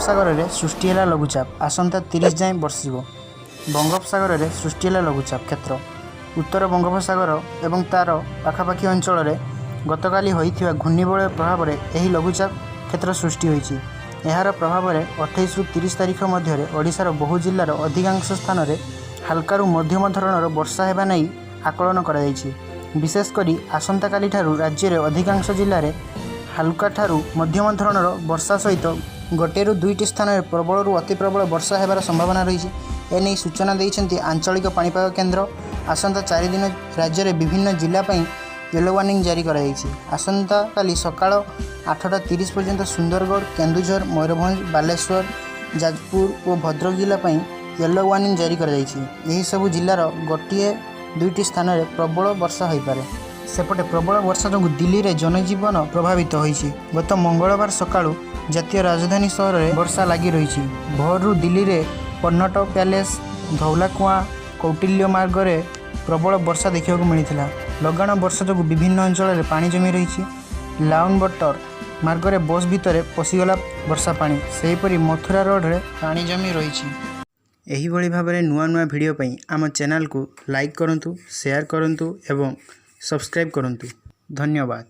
बंगोपसागर में सृष्टि है लघुचाप आसंता 30 जाए बर्षिब। बंगोपसागर में सृष्टि है लघुचाप क्षेत्र उत्तर बंगोपसागर और तार पाखापाखि अंचल गतकाली होइथिबा घूर्णिबलय प्रभाव में यह लघुचाप क्षेत्र सृष्टि होइछि। यार प्रभाव में 28 रु 30 तारिख मध्य ओडिशार बहु जिल्लार अधिकांश स्थान में हालकारु मध्यम धरणर वर्षा हेबा नै आकलन करा जायछि। विशेषकर आसंता काली ठारू राज्य में अधिकांश जिले में हालुका ठारू मध्यम धरणर वर्षा सहित गोटे रु दुईटी स्थान में प्रबल रु अति प्रबल वर्षा हेबार संभावना रही। एने सूचना देइछन्ति आंचलिक पाणीपाग केन्द्र। आसंता 4 दिन राज्य में विभिन्न जिलापाई येलो वार्निंग जारी करा जायछि। आसंता काली सकाळ 8:30 पर्यंत सुंदरगढ़, केन्दुझर, मयूरभंज, बालेश्वर, जाजपुर और भद्रक जिलापाई येलो वार्निंग जारी करा जायछि। एही सबु जिलार गोटे दुईटी स्थान में प्रबल वर्षा हो पारे। सेपटे प्रबल वर्षा जो दिल्ली में जनजीवन प्रभावित होइछि। गत मंगलवार सकाळु जातीय राजधानी सहर में वर्षा लगी रही। भोरु दिल्ली में कर्नाट पैलेस, धौलाकुआ, कौटिल्य मार्ग में प्रबल वर्षा देखा मिलता। लगाण वर्षा जो विभिन्न अंचल में पानी जमी रही। लाउन बटर मार्ग में बस भितर पशिगला वर्षा पानी। सेहीपरि मथुरा रोड में पानी जमी रही। एही भली भाबरे नुआ नुआ वीडियो पई आम चैनल को लाइक करंतु, शेयर करंतु एवं सब्सक्राइब करंतु। धन्यवाद।